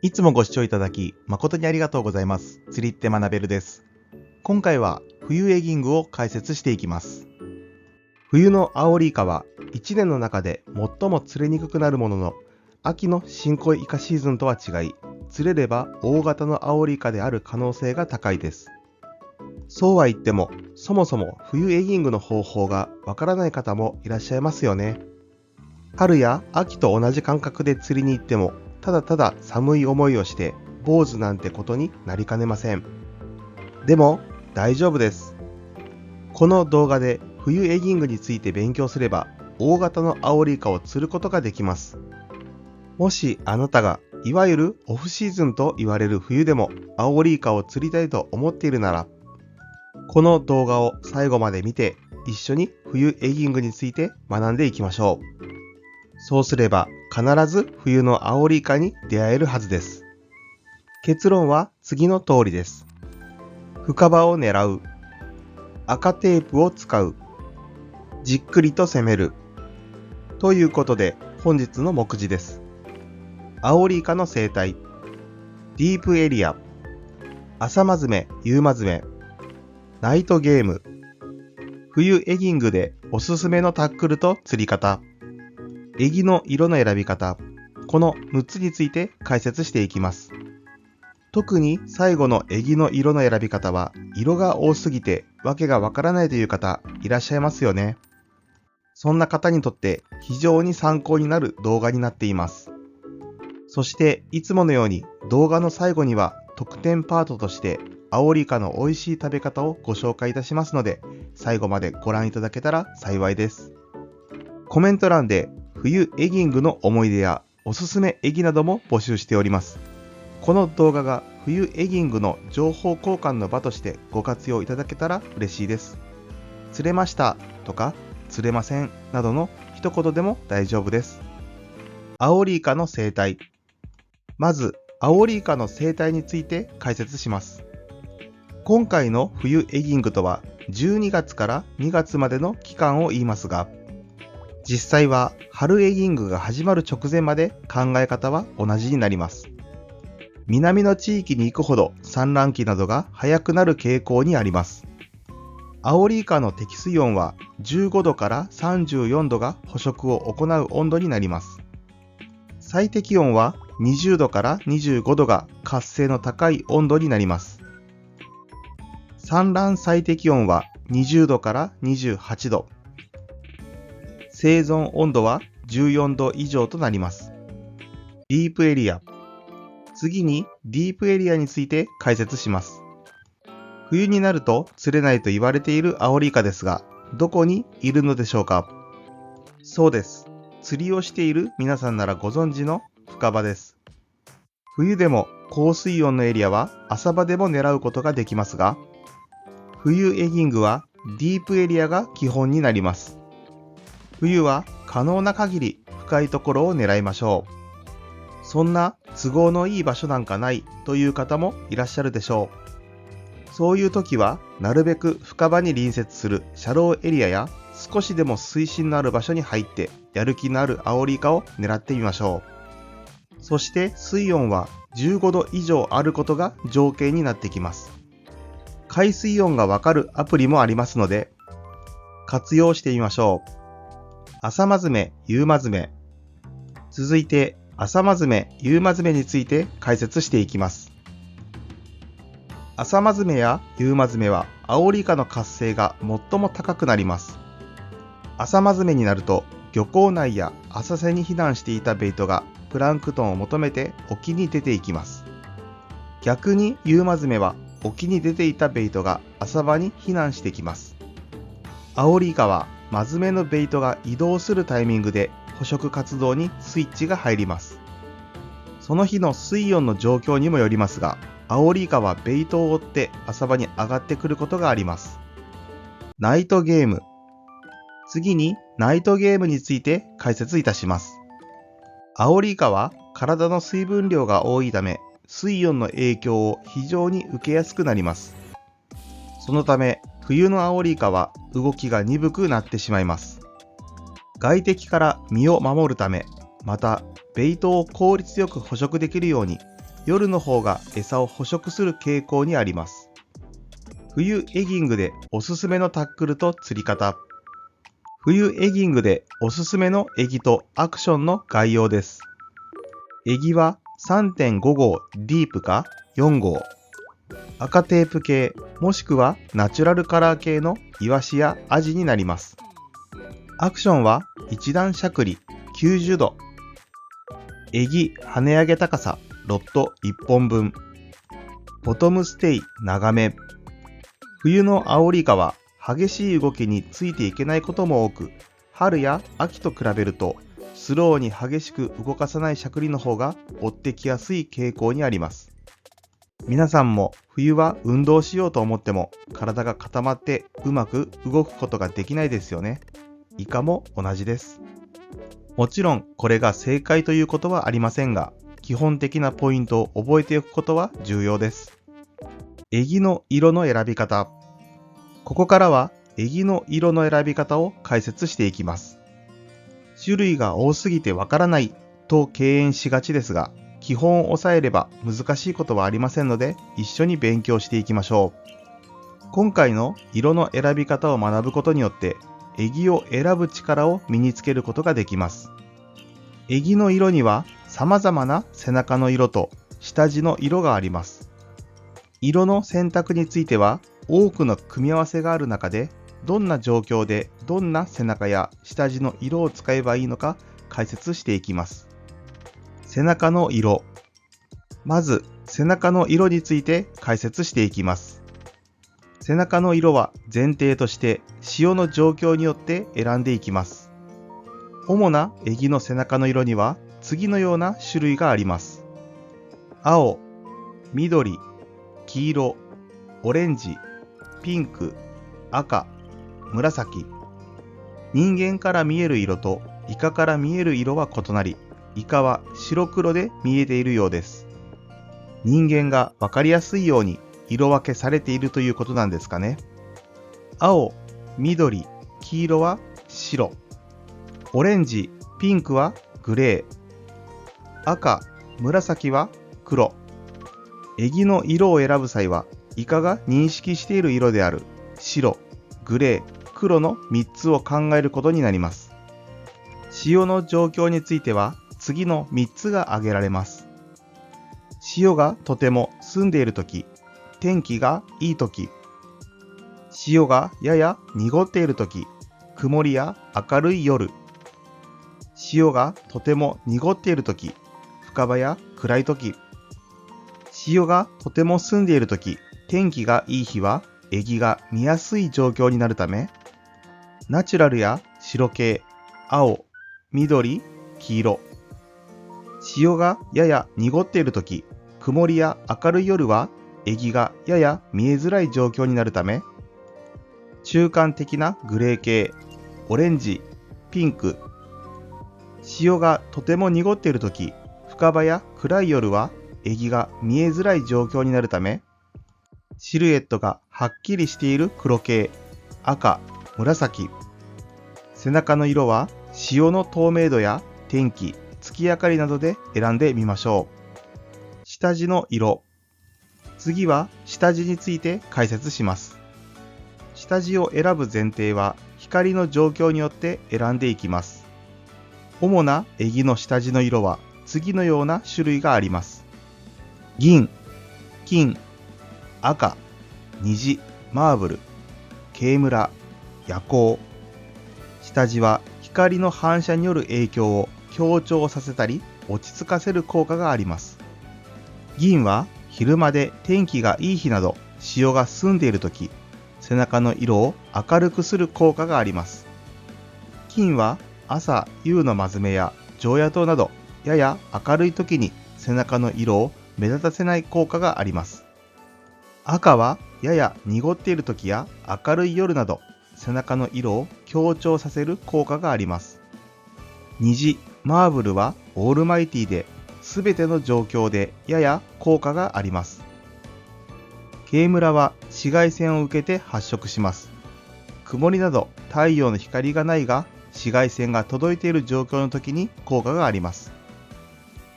いつもご視聴いただき誠にありがとうございます。釣りって学べるです。今回は冬エギングを解説していきます。冬のアオリイカは1年の中で最も釣れにくくなるものの、秋の新恋イカシーズンとは違い、釣れれば大型のアオリイカである可能性が高いです。そうは言っても、そもそも冬エギングの方法がわからない方もいらっしゃいますよね。春や秋と同じ感覚で釣りに行っても、ただただ寒い思いをして坊主なんてことになりかねません。でも大丈夫です。この動画で冬エギングについて勉強すれば大型のアオリイカを釣ることができます。もしあなたがいわゆるオフシーズンと言われる冬でもアオリイカを釣りたいと思っているなら、この動画を最後まで見て一緒に冬エギングについて学んでいきましょう。そうすれば必ず冬のアオリイカに出会えるはずです。結論は次の通りです。深場を狙う、赤テープを使う、じっくりと攻める。ということで本日の目次です。アオリイカの生態、ディープエリア、朝まずめ、夕まずめ、ナイトゲーム、冬エギングでおすすめのタックルと釣り方、エギの色の選び方、この6つについて解説していきます。特に最後のエギの色の選び方は色が多すぎてわけがわからないという方いらっしゃいますよね。そんな方にとって非常に参考になる動画になっています。そしていつものように動画の最後には特典パートとしてアオリイカの美味しい食べ方をご紹介いたしますので、最後までご覧いただけたら幸いです。コメント欄で冬エギングの思い出やおすすめエギなども募集しております。この動画が冬エギングの情報交換の場としてご活用いただけたら嬉しいです。釣れましたとか釣れませんなどの一言でも大丈夫です。アオリイカの生態。まずアオリイカの生態について解説します。今回の冬エギングとは12月から2月までの期間を言いますが、実際は春エギングが始まる直前まで考え方は同じになります。南の地域に行くほど産卵期などが早くなる傾向にあります。アオリイカの適水温は15度から34度が捕食を行う温度になります。最適温は20度から25度が活性の高い温度になります。産卵最適温は20度から28度。生存温度は14度以上となります。ディープエリア。次にディープエリアについて解説します。冬になると釣れないと言われているアオリイカですが、どこにいるのでしょうか？そうです。釣りをしている皆さんならご存知の深場です。冬でも高水温のエリアは浅場でも狙うことができますが、冬エギングはディープエリアが基本になります。冬は可能な限り深いところを狙いましょう。そんな都合のいい場所なんかないという方もいらっしゃるでしょう。そういう時はなるべく深場に隣接するシャローエリアや少しでも水深のある場所に入ってやる気のあるアオリイカを狙ってみましょう。そして水温は15度以上あることが条件になってきます。海水温がわかるアプリもありますので活用してみましょう。朝まずめ、夕まずめ。続いて朝まずめ、夕まずめについて解説していきます。朝まずめや夕まずめはアオリイカの活性が最も高くなります。朝まずめになると漁港内や浅瀬に避難していたベイトがプランクトンを求めて沖に出ていきます。逆に夕まずめは沖に出ていたベイトが浅場に避難してきます。アオリイカはまずめのベイトが移動するタイミングで捕食活動にスイッチが入ります。その日の水温の状況にもよりますが、アオリイカはベイトを追って浅場に上がってくることがあります。ナイトゲーム。次にナイトゲームについて解説いたします。アオリイカは体の水分量が多いため、水温の影響を非常に受けやすくなります。そのため冬のアオリイカは動きが鈍くなってしまいます。外敵から身を守るため、またベイトを効率よく捕食できるように夜の方が餌を捕食する傾向にあります。冬エギングでおすすめのタックルと釣り方。冬エギングでおすすめのエギとアクションの概要です。エギは 3.5 号ディープか4号。赤テープ系もしくはナチュラルカラー系のイワシやアジになります。アクションは一段しゃくり90度。エギ跳ね上げ高さロッド1本分。ボトムステイ長め。冬のアオリイカは激しい動きについていけないことも多く、春や秋と比べるとスローに激しく動かさないしゃくりの方が追ってきやすい傾向にあります。皆さんも冬は運動しようと思っても体が固まってうまく動くことができないですよね。イカも同じです。もちろんこれが正解ということはありませんが、基本的なポイントを覚えておくことは重要です。エギの色の選び方。ここからはエギの色の選び方を解説していきます。種類が多すぎてわからないと敬遠しがちですが、基本を押さえれば難しいことはありませんので、一緒に勉強していきましょう。今回の色の選び方を学ぶことによって、エギを選ぶ力を身につけることができます。エギの色には様々な背中の色と下地の色があります。色の選択については多くの組み合わせがある中で、どんな状況でどんな背中や下地の色を使えばいいのか解説していきます。背中の色。まず背中の色について解説していきます。背中の色は前提として潮の状況によって選んでいきます。主なエギの背中の色には次のような種類があります。青、緑、黄色、オレンジ、ピンク、赤、紫。人間から見える色とイカから見える色は異なり、イカは白黒で見えているようです。人間がわかりやすいように色分けされているということなんですかね。青、緑、黄色は白。オレンジ、ピンクはグレー。赤、紫は黒。エギの色を選ぶ際は、イカが認識している色である白、グレー、黒の3つを考えることになります。潮の状況については、次の3つが挙げられます。潮がとても澄んでいるとき、天気がいいとき。潮がやや濁っているとき、曇りや明るい夜。潮がとても濁っているとき、深場や暗いとき。潮がとても澄んでいるとき、天気がいい日はエギが見やすい状況になるため、ナチュラルや白系、青、緑、黄色。潮がやや濁っているとき、曇りや明るい夜はエギがやや見えづらい状況になるため、中間的なグレー系、オレンジ、ピンク。潮がとても濁っているとき、深場や暗い夜はエギが見えづらい状況になるため、シルエットがはっきりしている黒系、赤、紫。背中の色は潮の透明度や天気、月明かりなどで選んでみましょう。下地の色。次は下地について解説します。下地を選ぶ前提は光の状況によって選んでいきます。主なエギの下地の色は次のような種類があります。銀、金、赤、虹、マーブル、ケイムラ、夜光。下地は光の反射による影響を強調させたり落ち着かせる効果があります。銀は昼間で天気がいい日など潮が澄んでいるとき、背中の色を明るくする効果があります。金は朝夕のまずめや常夜灯などやや明るいときに背中の色を目立たせない効果があります。赤はやや濁っているときや明るい夜など背中の色を強調させる効果があります。虹、マーブルはオールマイティで全ての状況でやや効果があります。ケイムラは紫外線を受けて発色します。曇りなど太陽の光がないが紫外線が届いている状況の時に効果があります。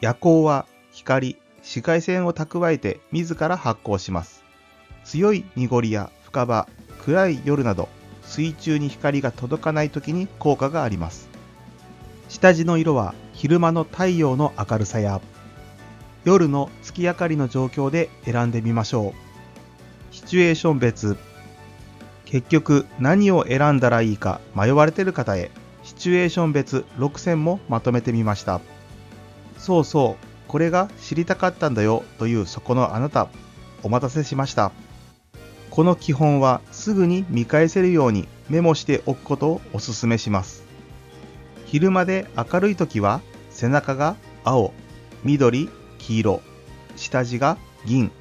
夜光は光、紫外線を蓄えて自ら発光します。強い濁りや深場、暗い夜など水中に光が届かない時に効果があります。下地の色は昼間の太陽の明るさや夜の月明かりの状況で選んでみましょう。シチュエーション別。結局何を選んだらいいか迷われている方へ、シチュエーション別6選もまとめてみました。そうそう、これが知りたかったんだよというそこのあなた、お待たせしました。この基本はすぐに見返せるようにメモしておくことをお勧めします。昼間で明るい時は背中が青、緑、黄色、下地が銀。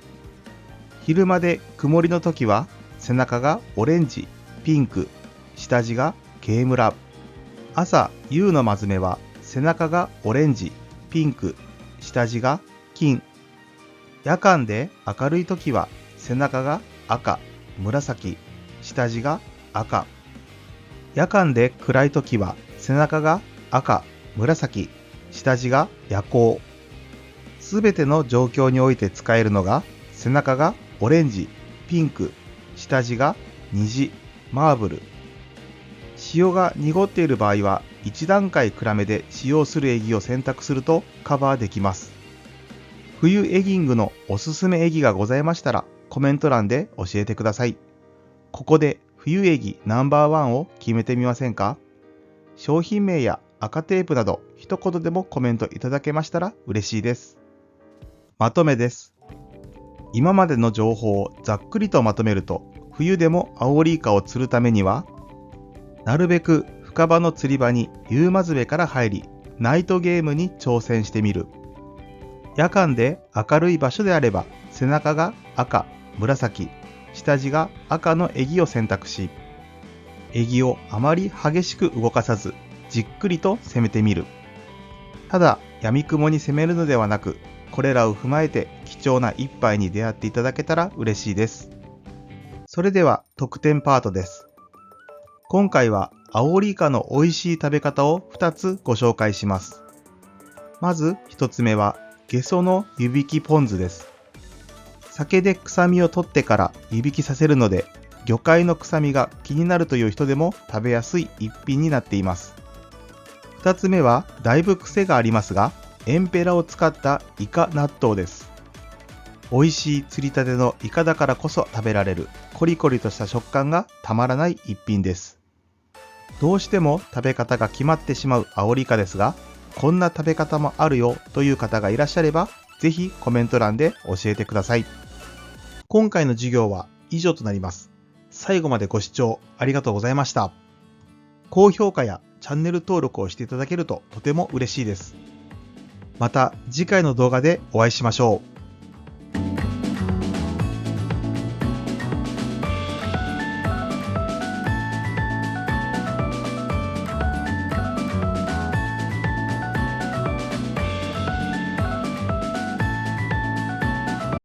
昼間で曇りの時は背中がオレンジ、ピンク、下地が軽ムラ。朝夕のまずめは背中がオレンジ、ピンク、下地が金。夜間で明るい時は背中が赤、紫、下地が赤。夜間で暗い時は背中が赤、紫、下地が夜光。すべての状況において使えるのが背中がオレンジ、ピンク、下地が虹、マーブル。塩が濁っている場合は1段階暗めで使用するエギを選択するとカバーできます。冬エギングのおすすめエギがございましたらコメント欄で教えてください。ここで冬エギNo.1を決めてみませんか？商品名や赤テープなど一言でもコメントいただけましたら嬉しいです。まとめです。今までの情報をざっくりとまとめると、冬でもアオリイカを釣るためには、なるべく深場の釣り場に夕まずべから入り、ナイトゲームに挑戦してみる。夜間で明るい場所であれば、背中が赤、紫、下地が赤のエギを選択し、エギをあまり激しく動かさず、じっくりと攻めてみる。ただ、闇雲に攻めるのではなく、これらを踏まえて貴重な一杯に出会っていただけたら嬉しいです。それでは特典パートです。今回はアオリイカの美味しい食べ方を2つご紹介します。まず1つ目はゲソの湯引きポン酢です。酒で臭みを取ってから湯引きさせるので、魚介の臭みが気になるという人でも食べやすい一品になっています。2つ目はだいぶ癖がありますが、エンペラを使ったイカ納豆です。美味しい釣りたてのイカだからこそ食べられるコリコリとした食感がたまらない一品です。どうしても食べ方が決まってしまうアオリイカですが、こんな食べ方もあるよという方がいらっしゃれば、ぜひコメント欄で教えてください。今回の授業は以上となります。最後までご視聴ありがとうございました。高評価やチャンネル登録をしていただけるととても嬉しいです。また次回の動画でお会いしましょう。